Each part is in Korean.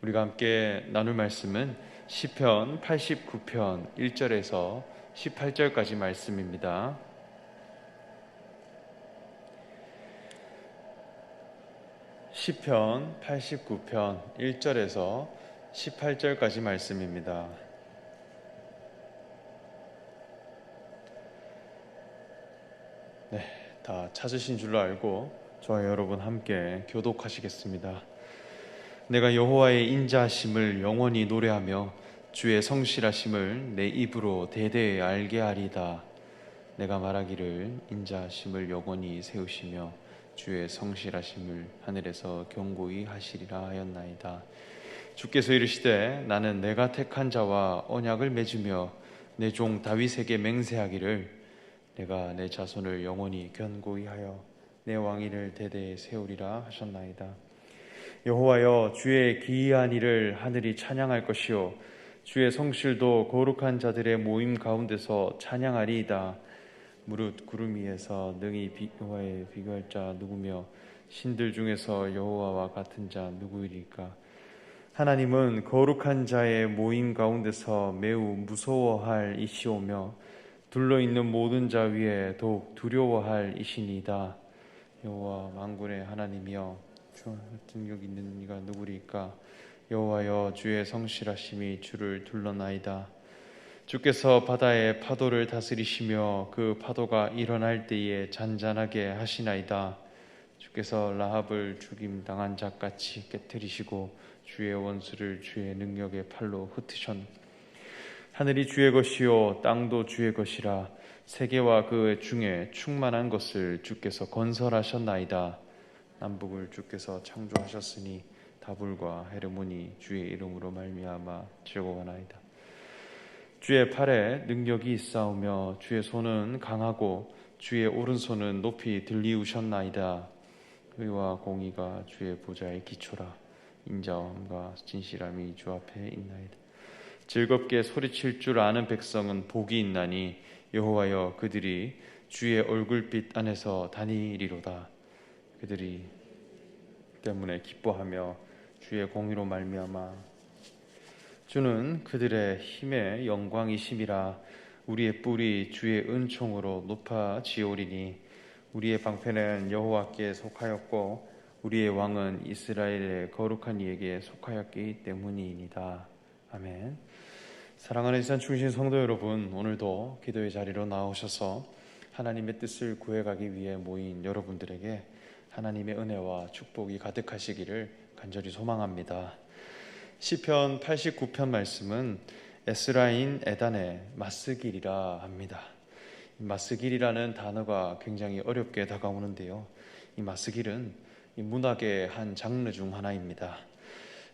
우리가 함께 나눌 말씀은 시편 89편 1절에서 18절까지 말씀입니다. 시편 89편 1절에서 18절까지 말씀입니다. 다 찾으신 줄로 알고 저와 여러분 함께 교독하시겠습니다. 내가 여호와의 인자하심을 영원히 노래하며 주의 성실하심을 내 입으로 대대에 알게 하리이다. 내가 말하기를 인자하심을 영원히 세우시며 주의 성실하심을 하늘에서 경고히 하시리라 하였나이다. 주께서 이르시되 나는 내가 택한 자와 언약을 맺으며 내 종 다윗에게 맹세하기를 내가 내 자손을 영원히 견고히 하여 내 왕위를 대대에 세우리라 하셨나이다. 여호와여, 주의 기이한 일을 하늘이 찬양할 것이요 주의 성실도 거룩한 자들의 모임 가운데서 찬양하리이다. 무릇 구름 위에서 능히 여호와에 비교할 자 누구며 신들 중에서 여호와와 같은 자 누구이리까? 하나님은 거룩한 자의 모임 가운데서 매우 무서워할 이시오며 둘러있는 모든 자 위에 더욱 두려워할 이시니이다. 여호와 만군의 하나님이여, 주 능력 있는 이가 누구리까? 여호와여, 주의 성실하심이 주를 둘러나이다. 주께서 바다의 파도를 다스리시며 그 파도가 일어날 때에 잔잔하게 하시나이다. 주께서 라합을 죽임 당한 자같이 깨뜨리시고 주의 원수를 주의 능력의 팔로 흩으셨나이다. 하늘이 주의 것이요 땅도 주의 것이라. 세계와 그 중에 충만한 것을 주께서 건설하셨나이다. 남북을 주께서 창조하셨으니 다불과 헤르몬이 주의 이름으로 말미암아 즐거워하나이다. 주의 팔에 능력이 있사오며 주의 손은 강하고 주의 오른손은 높이 들리우셨나이다. 의와 공의가 주의 보좌의 기초라. 인자함과 진실함이 주 앞에 있나이다. 즐겁게 소리칠 줄 아는 백성은 복이 있나니 여호와여, 그들이 주의 얼굴빛 안에서 다니리로다. 그들이 때문에 기뻐하며 주의 공의로 말미암아 주는 그들의 힘의 영광이심이라. 우리의 뿔이 주의 은총으로 높아지오리니 우리의 방패는 여호와께 속하였고 우리의 왕은 이스라엘의 거룩한 이에게 속하였기 때문이니이다. 아멘. 사랑하는 이산 충신 성도 여러분, 오늘도 기도의 자리로 나오셔서 하나님의 뜻을 구해가기 위해 모인 여러분들에게 하나님의 은혜와 축복이 가득하시기를 간절히 소망합니다. 시편 89편 말씀은 에스라인 에단의 마스길이라 합니다. 마스길이라는 단어가 굉장히 어렵게 다가오는데요, 이 마스길은 문학의 한 장르 중 하나입니다.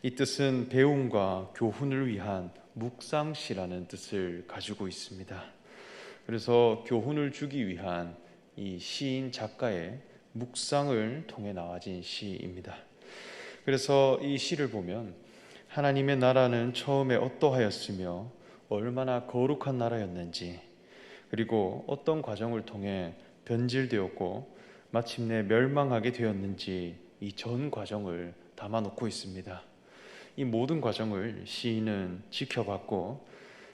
이 뜻은 배움과 교훈을 위한 묵상시라는 뜻을 가지고 있습니다. 그래서 교훈을 주기 위한 이 시인 작가의 묵상을 통해 나와진 시입니다. 그래서 이 시를 보면 하나님의 나라는 처음에 어떠하였으며 얼마나 거룩한 나라였는지, 그리고 어떤 과정을 통해 변질되었고 마침내 멸망하게 되었는지 이 전 과정을 담아놓고 있습니다. 이 모든 과정을 시인은 지켜봤고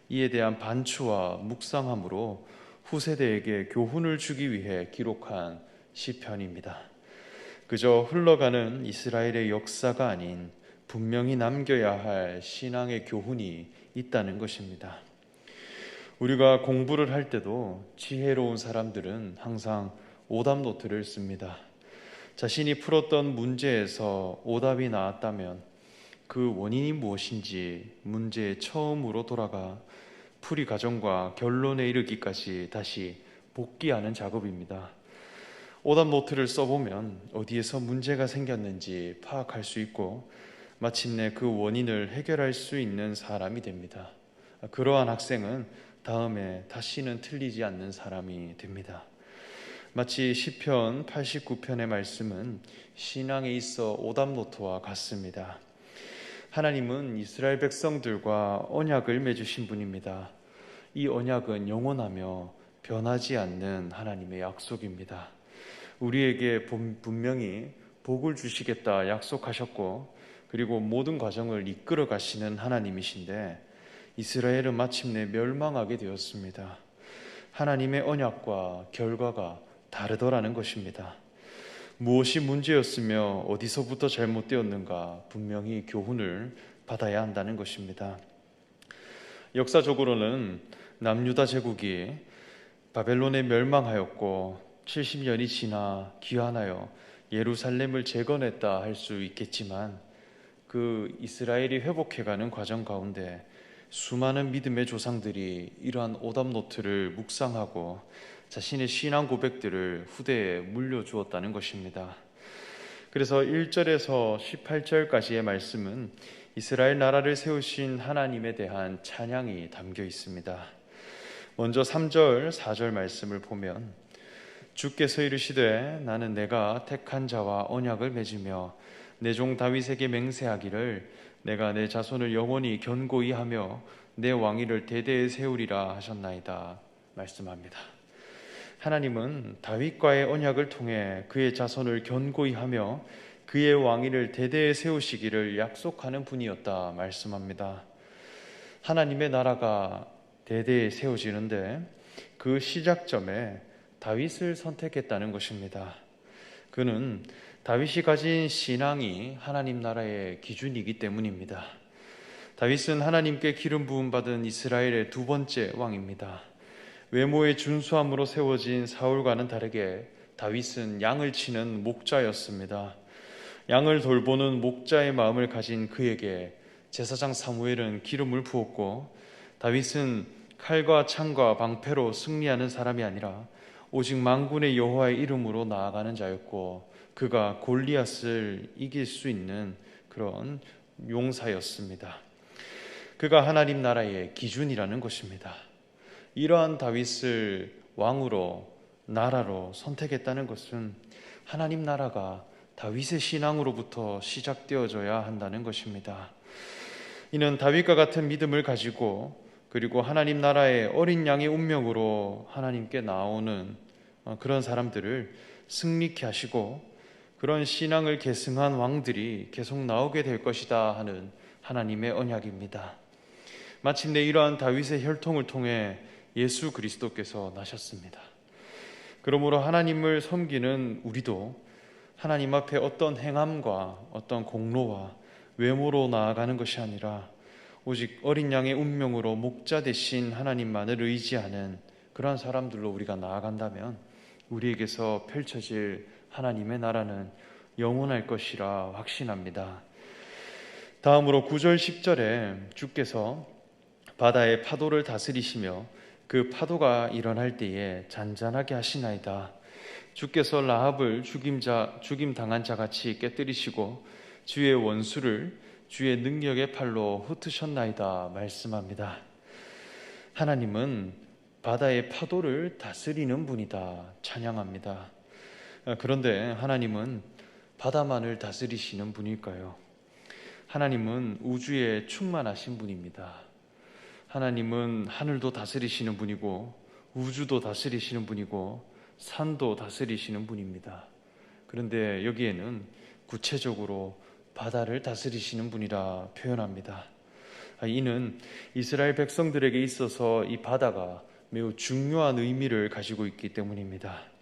이에 대한 반추와 묵상함으로 후세대에게 교훈을 주기 위해 기록한 시편입니다. 그저 흘러가는 이스라엘의 역사가 아닌 분명히 남겨야 할 신앙의 교훈이 있다는 것입니다. 우리가 공부를 할 때도 지혜로운 사람들은 항상 오답노트를 씁니다. 자신이 풀었던 문제에서 오답이 나왔다면 그 원인이 무엇인지 문제의 처음으로 돌아가 풀이 과정과 결론에 이르기까지 다시 복기하는 작업입니다. 오답 노트를 써보면 어디에서 문제가 생겼는지 파악할 수 있고 마침내 그 원인을 해결할 수 있는 사람이 됩니다. 그러한 학생은 다음에 다시는 틀리지 않는 사람이 됩니다. 마치 시편 89편의 말씀은 신앙에 있어 오답 노트와 같습니다. 하나님은 이스라엘 백성들과 언약을 맺으신 분입니다. 이 언약은 영원하며 변하지 않는 하나님의 약속입니다. 우리에게 분명히 복을 주시겠다 약속하셨고 그리고 모든 과정을 이끌어 가시는 하나님이신데 이스라엘은 마침내 멸망하게 되었습니다. 하나님의 언약과 결과가 다르더라는 것입니다. 무엇이 문제였으며 어디서부터 잘못되었는가 분명히 교훈을 받아야 한다는 것입니다. 역사적으로는 남유다 제국이 바벨론에 멸망하였고 70년이 지나 귀환하여 예루살렘을 재건했다 할 수 있겠지만 그 이스라엘이 회복해가는 과정 가운데 수많은 믿음의 조상들이 이러한 오답노트를 묵상하고 자신의 신앙 고백들을 후대에 물려주었다는 것입니다. 그래서 1절에서 18절까지의 말씀은 이스라엘 나라를 세우신 하나님에 대한 찬양이 담겨 있습니다. 먼저 3절, 4절 말씀을 보면 주께서 이르시되 나는 내가 택한 자와 언약을 맺으며 내 종 다윗에게 맹세하기를 내가 내 자손을 영원히 견고히 하며 내 왕위를 대대에 세우리라 하셨나이다 말씀합니다. 하나님은 다윗과의 언약을 통해 그의 자손을 견고히 하며 그의 왕위를 대대에 세우시기를 약속하는 분이었다 말씀합니다. 하나님의 나라가 대대에 세워지는데 그 시작점에 다윗을 선택했다는 것입니다. 그는 다윗이 가진 신앙이 하나님 나라의 기준이기 때문입니다. 다윗은 하나님께 기름 부음 받은 이스라엘의 두 번째 왕입니다. 외모의 준수함으로 세워진 사울과는 다르게 다윗은 양을 치는 목자였습니다. 양을 돌보는 목자의 마음을 가진 그에게 제사장 사무엘은 기름을 부었고 다윗은 칼과 창과 방패로 승리하는 사람이 아니라 오직 만군의 여호와의 이름으로 나아가는 자였고 그가 골리앗을 이길 수 있는 그런 용사였습니다. 그가 하나님 나라의 기준이라는 것입니다. 이러한 다윗을 왕으로 나라로 선택했다는 것은 하나님 나라가 다윗의 신앙으로부터 시작되어져야 한다는 것입니다. 이는 다윗과 같은 믿음을 가지고 그리고 하나님 나라의 어린 양의 운명으로 하나님께 나오는 그런 사람들을 승리케 하시고 그런 신앙을 계승한 왕들이 계속 나오게 될 것이다 하는 하나님의 언약입니다. 마침내 이러한 다윗의 혈통을 통해 예수 그리스도께서 나셨습니다. 그러므로 하나님을 섬기는 우리도 하나님 앞에 어떤 행함과 어떤 공로와 외모로 나아가는 것이 아니라 오직 어린 양의 운명으로 목자 되신 하나님만을 의지하는 그러한 사람들로 우리가 나아간다면 우리에게서 펼쳐질 하나님의 나라는 영원할 것이라 확신합니다. 다음으로 9절 10절에 주께서 바다의 파도를 다스리시며 그 파도가 일어날 때에 잔잔하게 하시나이다. 주께서 라합을 죽임 당한 자같이 깨뜨리시고 주의 원수를 주의 능력의 팔로 흩으셨나이다 말씀합니다. 하나님은 바다의 파도를 다스리는 분이다 찬양합니다. 그런데 하나님은 바다만을 다스리시는 분일까요? 하나님은 우주에 충만하신 분입니다. 하나님은 하늘도 다스리시는 분이고 우주도 다스리시는 분이고 산도 다스리시는 분입니다. 그런데 여기에는 구체적으로 바다를 다스리시는 분이라 표현합니다. 이는 이스라엘 백성들에게 있어서 이 바다가 매우 중요한 의미를 가지고 있기 때문입니다.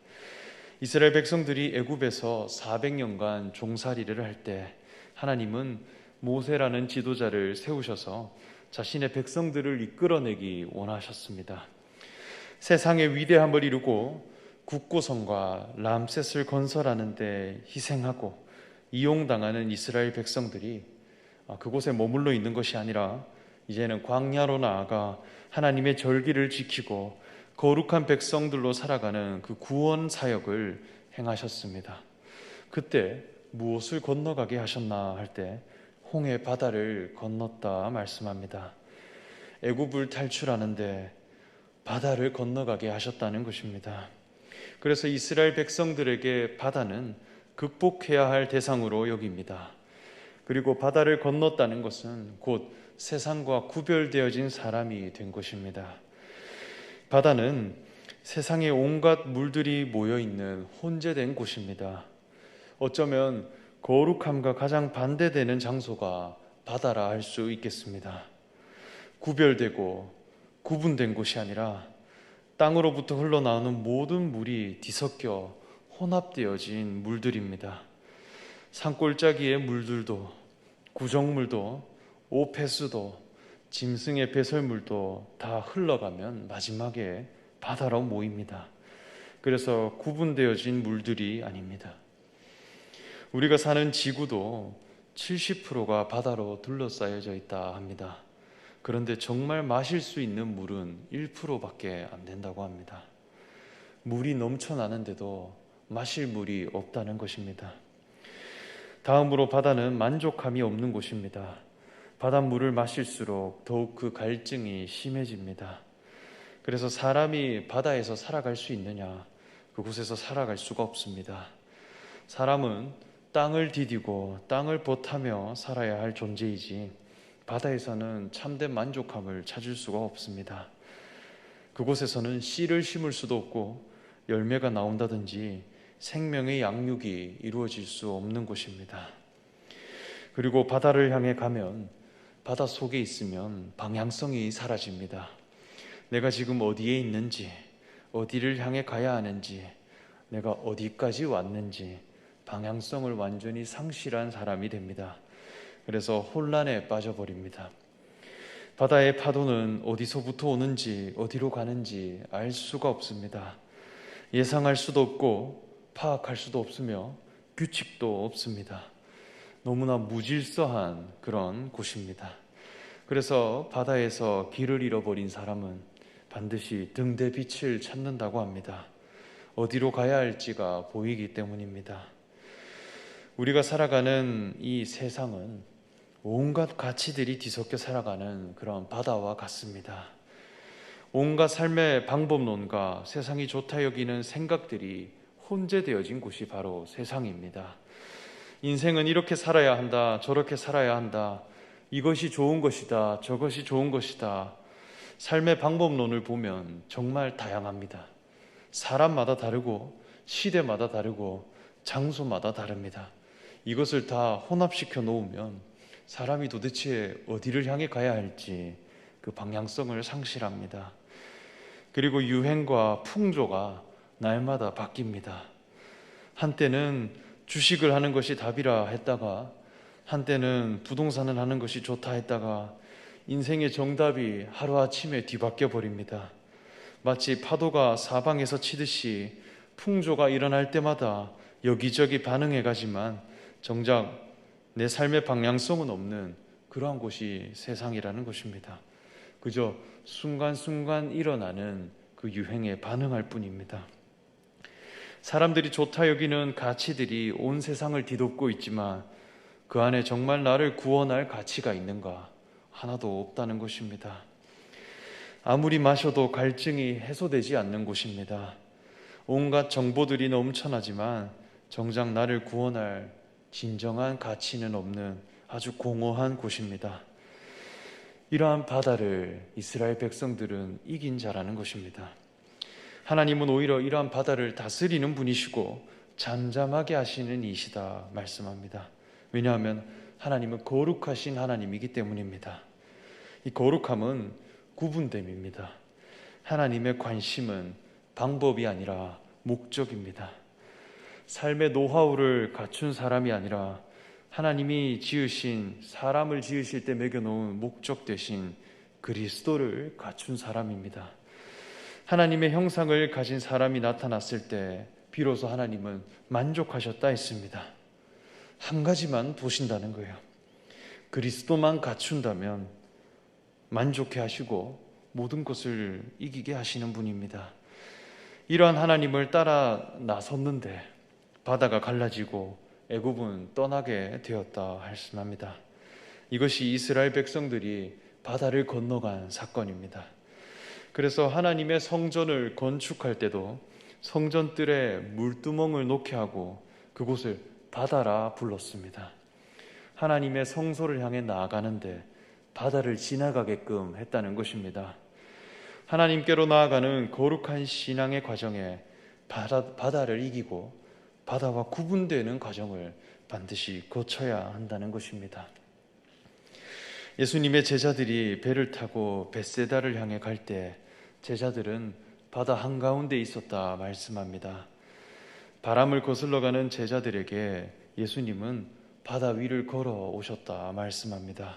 이스라엘 백성들이 애굽에서 400년간 종살이를 할 때 하나님은 모세라는 지도자를 세우셔서 자신의 백성들을 이끌어내기 원하셨습니다. 세상의 위대함을 이루고 국고성과 람셋을 건설하는 데 희생하고 이용당하는 이스라엘 백성들이 그곳에 머물러 있는 것이 아니라 이제는 광야로 나아가 하나님의 절기를 지키고 거룩한 백성들로 살아가는 그 구원 사역을 행하셨습니다. 그때 무엇을 건너가게 하셨나 할 때 홍해 바다를 건넜다 말씀합니다. 애굽을 탈출하는데 바다를 건너가게 하셨다는 것입니다. 그래서 이스라엘 백성들에게 바다는 극복해야 할 대상으로 여깁니다. 그리고 바다를 건넜다는 것은 곧 세상과 구별되어진 사람이 된 것입니다. 바다는 세상의 온갖 물들이 모여있는 혼재된 곳입니다. 어쩌면 거룩함과 가장 반대되는 장소가 바다라 할 수 있겠습니다. 구별되고 구분된 곳이 아니라 땅으로부터 흘러나오는 모든 물이 뒤섞여 혼합되어진 물들입니다. 산골짜기의 물들도, 구정물도, 오폐수도, 짐승의 배설물도 다 흘러가면 마지막에 바다로 모입니다. 그래서 구분되어진 물들이 아닙니다. 우리가 사는 지구도 70%가 바다로 둘러싸여져 있다 합니다. 그런데 정말 마실 수 있는 물은 1%밖에 안 된다고 합니다. 물이 넘쳐나는데도 마실 물이 없다는 것입니다. 다음으로 바다는 만족함이 없는 곳입니다. 바닷물을 마실수록 더욱 그 갈증이 심해집니다. 그래서 사람이 바다에서 살아갈 수 있느냐? 그곳에서 살아갈 수가 없습니다. 사람은 땅을 디디고 땅을 버타며 살아야 할 존재이지 바다에서는 참된 만족함을 찾을 수가 없습니다. 그곳에서는 씨를 심을 수도 없고 열매가 나온다든지 생명의 양육이 이루어질 수 없는 곳입니다. 그리고 바다를 향해 가면 바다 속에 있으면 방향성이 사라집니다. 내가 지금 어디에 있는지, 어디를 향해 가야 하는지, 내가 어디까지 왔는지 방향성을 완전히 상실한 사람이 됩니다. 그래서 혼란에 빠져버립니다. 바다의 파도는 어디서부터 오는지 어디로 가는지 알 수가 없습니다. 예상할 수도 없고 파악할 수도 없으며 규칙도 없습니다. 너무나 무질서한 그런 곳입니다. 그래서 바다에서 길을 잃어버린 사람은 반드시 등대 빛을 찾는다고 합니다. 어디로 가야 할지가 보이기 때문입니다. 우리가 살아가는 이 세상은 온갖 가치들이 뒤섞여 살아가는 그런 바다와 같습니다. 온갖 삶의 방법론과 세상이 좋다 여기는 생각들이 혼재되어진 곳이 바로 세상입니다. 인생은 이렇게 살아야 한다, 저렇게 살아야 한다, 이것이 좋은 것이다, 저것이 좋은 것이다. 삶의 방법론을 보면 정말 다양합니다. 사람마다 다르고 시대마다 다르고 장소마다 다릅니다. 이것을 다 혼합시켜 놓으면 사람이 도대체 어디를 향해 가야 할지 그 방향성을 상실합니다. 그리고 유행과 풍조가 날마다 바뀝니다. 한때는 주식을 하는 것이 답이라 했다가 한때는 부동산을 하는 것이 좋다 했다가 인생의 정답이 하루아침에 뒤바뀌어 버립니다. 마치 파도가 사방에서 치듯이 풍조가 일어날 때마다 여기저기 반응해 가지만 정작 내 삶의 방향성은 없는 그러한 곳이 세상이라는 것입니다. 그저 순간순간 일어나는 그 유행에 반응할 뿐입니다. 사람들이 좋다 여기는 가치들이 온 세상을 뒤덮고 있지만 그 안에 정말 나를 구원할 가치가 있는가? 하나도 없다는 것입니다. 아무리 마셔도 갈증이 해소되지 않는 곳입니다. 온갖 정보들이 넘쳐나지만 정작 나를 구원할 진정한 가치는 없는 아주 공허한 곳입니다. 이러한 바다를 이스라엘 백성들은 이긴 자라는 것입니다. 하나님은 오히려 이러한 바다를 다스리는 분이시고 잠잠하게 하시는 이시다 말씀합니다. 왜냐하면 하나님은 거룩하신 하나님이기 때문입니다. 이 거룩함은 구분됨입니다. 하나님의 관심은 방법이 아니라 목적입니다. 삶의 노하우를 갖춘 사람이 아니라 하나님이 지으신 사람을 지으실 때 매겨놓은 목적 대신 그리스도를 갖춘 사람입니다. 하나님의 형상을 가진 사람이 나타났을 때 비로소 하나님은 만족하셨다 했습니다. 한 가지만 보신다는 거예요. 그리스도만 갖춘다면 만족해 하시고 모든 것을 이기게 하시는 분입니다. 이러한 하나님을 따라 나섰는데 바다가 갈라지고 애굽은 떠나게 되었다 말씀합니다. 이것이 이스라엘 백성들이 바다를 건너간 사건입니다. 그래서 하나님의 성전을 건축할 때도 성전뜰에 물두멍을 놓게 하고 그곳을 바다라 불렀습니다. 하나님의 성소를 향해 나아가는데 바다를 지나가게끔 했다는 것입니다. 하나님께로 나아가는 거룩한 신앙의 과정에 바다를 이기고 바다와 구분되는 과정을 반드시 거쳐야 한다는 것입니다. 예수님의 제자들이 배를 타고 벳세다를 향해 갈 때 제자들은 바다 한가운데 있었다 말씀합니다. 바람을 거슬러 가는 제자들에게 예수님은 바다 위를 걸어 오셨다 말씀합니다.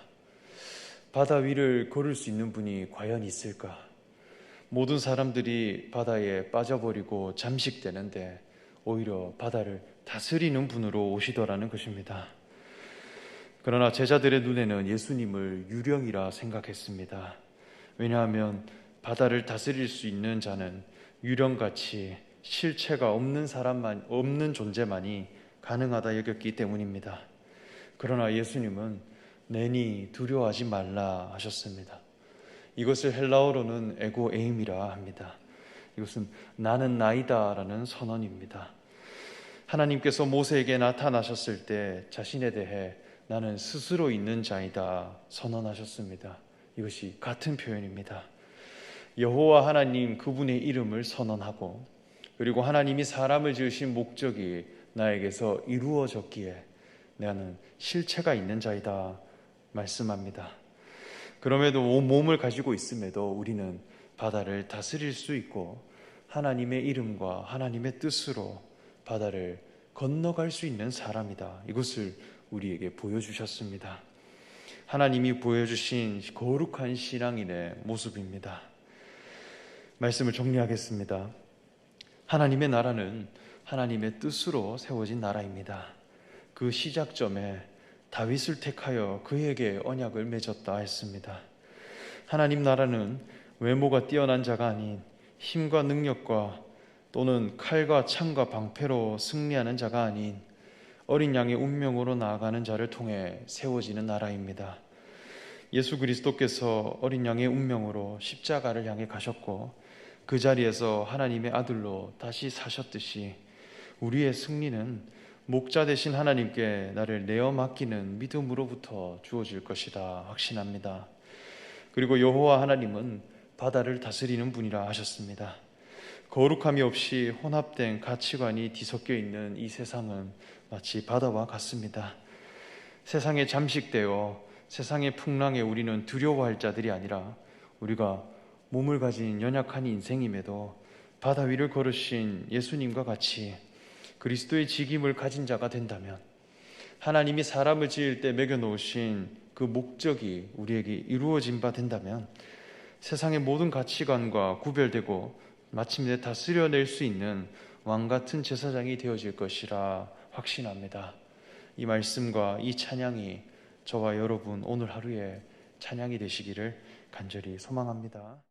바다 위를 걸을 수 있는 분이 과연 있을까? 모든 사람들이 바다에 빠져버리고 잠식되는데 오히려 바다를 다스리는 분으로 오시더라는 것입니다. 그러나 제자들의 눈에는 예수님을 유령이라 생각했습니다. 왜냐하면 바다를 다스릴 수 있는 자는 유령같이 실체가 없는 존재만이 가능하다 여겼기 때문입니다. 그러나 예수님은 내니 두려워하지 말라 하셨습니다. 이것을 헬라어로는 에고 에임이라 합니다. 이것은 나는 나이다라는 선언입니다. 하나님께서 모세에게 나타나셨을 때 자신에 대해 나는 스스로 있는 자이다 선언하셨습니다. 이것이 같은 표현입니다. 여호와 하나님 그분의 이름을 선언하고 그리고 하나님이 사람을 지으신 목적이 나에게서 이루어졌기에 나는 실체가 있는 자이다 말씀합니다. 그럼에도 몸을 가지고 있음에도 우리는 바다를 다스릴 수 있고 하나님의 이름과 하나님의 뜻으로 바다를 건너갈 수 있는 사람이다. 이것을 우리에게 보여주셨습니다. 하나님이 보여주신 거룩한 신앙인의 모습입니다. 말씀을 정리하겠습니다. 하나님의 나라는 하나님의 뜻으로 세워진 나라입니다. 그 시작점에 다윗을 택하여 그에게 언약을 맺었다 했습니다. 하나님 나라는 외모가 뛰어난 자가 아닌 힘과 능력과 또는 칼과 창과 방패로 승리하는 자가 아닌 어린 양의 운명으로 나아가는 자를 통해 세워지는 나라입니다. 예수 그리스도께서 어린 양의 운명으로 십자가를 향해 가셨고 그 자리에서 하나님의 아들로 다시 사셨듯이 우리의 승리는 목자 되신 하나님께 나를 내어 맡기는 믿음으로부터 주어질 것이다 확신합니다. 그리고 여호와 하나님은 바다를 다스리는 분이라 하셨습니다. 거룩함이 없이 혼합된 가치관이 뒤섞여 있는 이 세상은 마치 바다와 같습니다. 세상에 잠식되어 세상의 풍랑에 우리는 두려워할 자들이 아니라 우리가 몸을 가진 연약한 인생임에도 바다 위를 걸으신 예수님과 같이 그리스도의 직임을 가진 자가 된다면 하나님이 사람을 지을 때 매겨놓으신 그 목적이 우리에게 이루어진 바 된다면 세상의 모든 가치관과 구별되고 마침내 다스려낼 수 있는 왕같은 제사장이 되어질 것이라 확신합니다. 이 말씀과 이 찬양이 저와 여러분 오늘 하루의 찬양이 되시기를 간절히 소망합니다.